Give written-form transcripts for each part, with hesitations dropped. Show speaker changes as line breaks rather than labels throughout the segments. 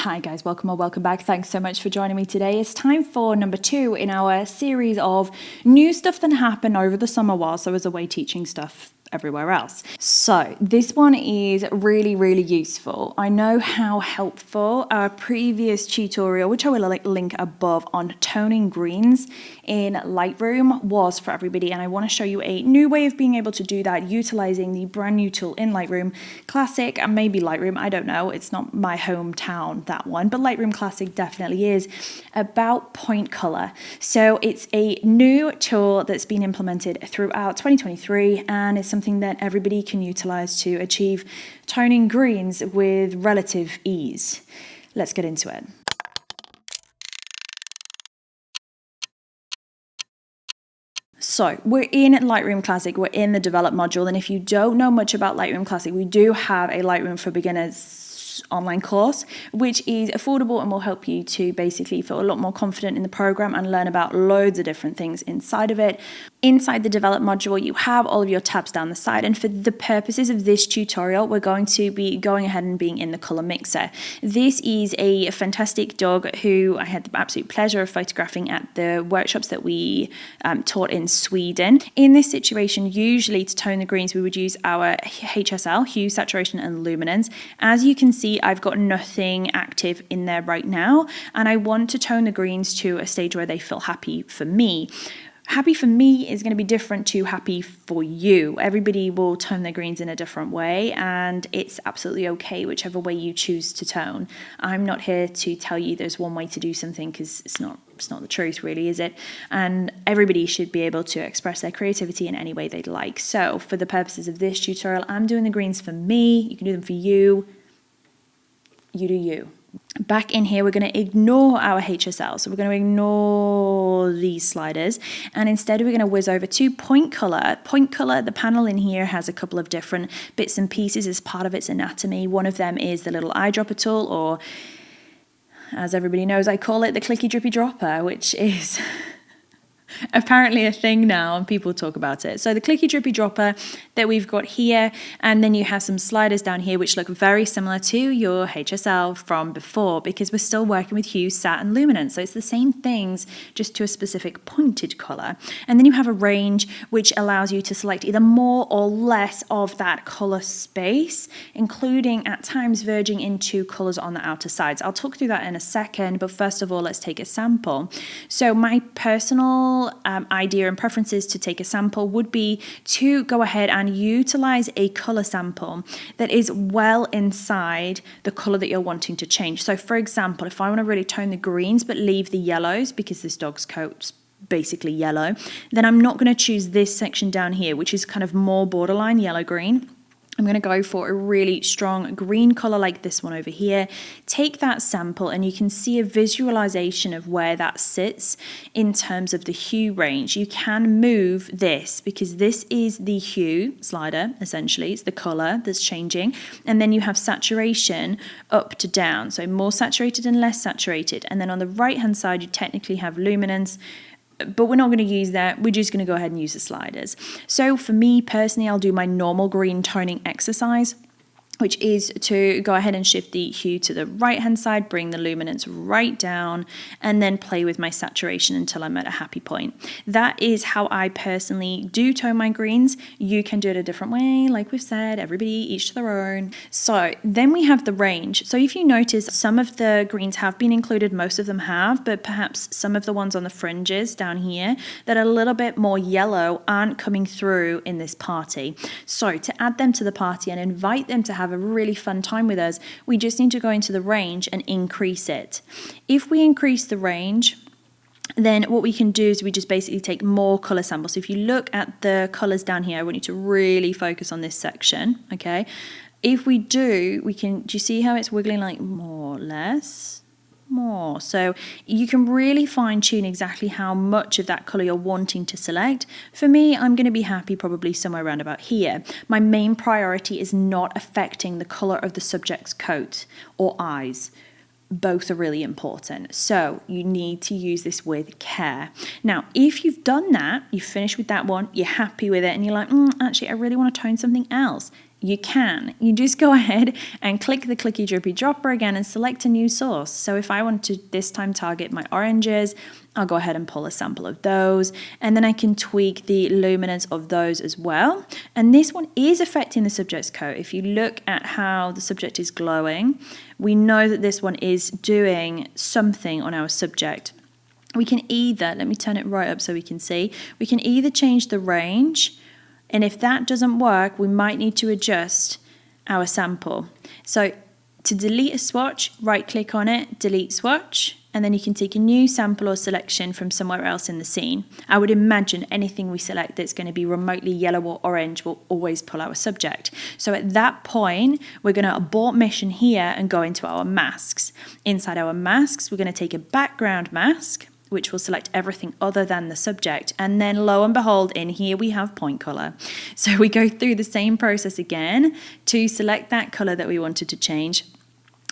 Hi guys, welcome or welcome back. Thanks so much for joining me today. It's time for number 2 in our series of new stuff that happened over the summer whilst I was away teaching stuff everywhere else. So this one is really useful. I know how helpful our previous tutorial, which I will link above, on toning greens in Lightroom was for everybody, and I want to show you a new way of being able to do that utilizing the brand new tool in Lightroom Classic, and maybe Lightroom, I don't know, it's not my hometown, that one, but Lightroom Classic definitely is, about point color. So it's a new tool that's been implemented throughout 2023, and it's something that everybody can utilize to achieve toning greens with relative ease. Let's get into it. So we're in Lightroom Classic, we're in the develop module, and if you don't know much about Lightroom Classic, we do have a Lightroom for Beginners online course, which is affordable and will help you to basically feel a lot more confident in the program and learn about loads of different things inside of it. Inside the develop module, you have all of your tabs down the side, and for the purposes of this tutorial, we're going to be going ahead and being in the color mixer. This is a fantastic dog who I had the absolute pleasure of photographing at the workshops that we taught in Sweden. In this situation, usually to tone the greens, we would use our HSL, hue, saturation, and luminance. As you can see, I've got nothing active in there right now, and I want to tone the greens to a stage where they feel happy for me. Happy for me is going to be different to happy for you. Everybody will tone their greens in a different way, and it's absolutely okay whichever way you choose to tone. I'm not here to tell you there's one way to do something, because it's not the truth, really, is it? And everybody should be able to express their creativity in any way they'd like. So for the purposes of this tutorial, I'm doing the greens for me. You can do them for you. You do you. Back in here, we're going to ignore our HSL. So we're going to ignore these sliders, and instead we're going to whiz over to point color. Point color, the panel in here has a couple of different bits and pieces as part of its anatomy. One of them is the little eyedropper tool, or as everybody knows, I call it the clicky drippy dropper, which is apparently a thing now, and people talk about it. So the clicky drippy dropper that we've got here, and then you have some sliders down here which look very similar to your HSL from before, because we're still working with hue, sat, and luminance. So it's the same things, just to a specific pointed color. And then you have a range which allows you to select either more or less of that color space, including at times verging into colors on the outer sides. I'll talk through that in a second, but first of all, let's take a sample. So my personal idea and preferences to take a sample would be to go ahead and utilize a color sample that is well inside the color that you're wanting to change. So for example, if I want to really tone the greens but leave the yellows, because this dog's coat's basically yellow, then I'm not going to choose this section down here, which is kind of more borderline yellow-green. I'm going to go for a really strong green color like this one over here. Take that sample, and you can see a visualization of where that sits in terms of the hue range. You can move this, because this is the hue slider, essentially. It's the color that's changing. And then you have saturation up to down. So more saturated and less saturated. And then on the right-hand side, you technically have luminance, but we're not going to use that. We're just going to go ahead and use the sliders. So for me personally, I'll do my normal green toning exercise, which is to go ahead and shift the hue to the right hand side, bring the luminance right down, and then play with my saturation until I'm at a happy point. That is how I personally do tone my greens. You can do it a different way, like we've said, everybody each to their own. So then we have the range. So if you notice, some of the greens have been included, most of them have, but perhaps some of the ones on the fringes down here that are a little bit more yellow aren't coming through in this party. So to add them to the party and invite them to have a really fun time with us, we just need to go into the range and increase it. If we increase the range, then what we can do is we just basically take more color samples. So if you look at the colors down here, I want you to really focus on this section, okay? If we do, do you see how it's wiggling like more, less, more? So you can really fine tune exactly how much of that color you're wanting to select. For me, I'm going to be happy probably somewhere around about here. My main priority is not affecting the color of the subject's coat or eyes. Both are really important. So you need to use this with care. Now, if you've done that, you've finished with that one, you're happy with it, and you're like, actually, I really want to tone something else. you can. You just go ahead and click the clicky drippy dropper again and select a new source. So if I want to this time target my oranges, I'll go ahead and pull a sample of those, and then I can tweak the luminance of those as well. And this one is affecting the subject's coat. If you look at how the subject is glowing, we know that this one is doing something on our subject. We can either, let me turn it right up so we can see, we can either change the range, and if that doesn't work, we might need to adjust our sample. So to delete a swatch, right click on it, delete swatch, and then you can take a new sample or selection from somewhere else in the scene. I would imagine anything we select that's going to be remotely yellow or orange will always pull our subject. So at that point, we're going to abort mission here and go into our masks. Inside our masks, we're going to take a background mask, which will select everything other than the subject. And then lo and behold, in here we have point color. So we go through the same process again to select that color that we wanted to change.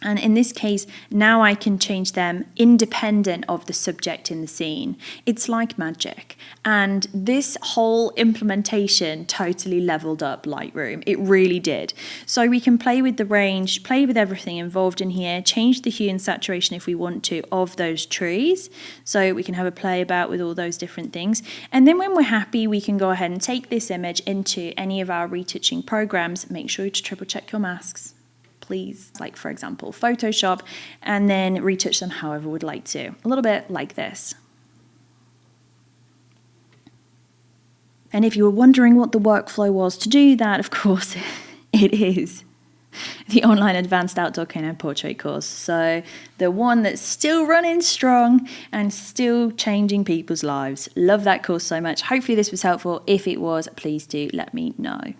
And in this case, now I can change them independent of the subject in the scene. It's like magic. And this whole implementation totally leveled up Lightroom. It really did. So we can play with the range, play with everything involved in here, change the hue and saturation if we want to of those trees. So we can have a play about with all those different things. And then when we're happy, we can go ahead and take this image into any of our retouching programs. Make sure to triple check your masks, please, like for example Photoshop, and then retouch them however we'd like to, a little bit like this. And if you were wondering what the workflow was to do that, of course it is the online advanced outdoor canine portrait course, so the one that's still running strong and still changing people's lives. Love that course so much. Hopefully this was helpful. If it was, please do let me know.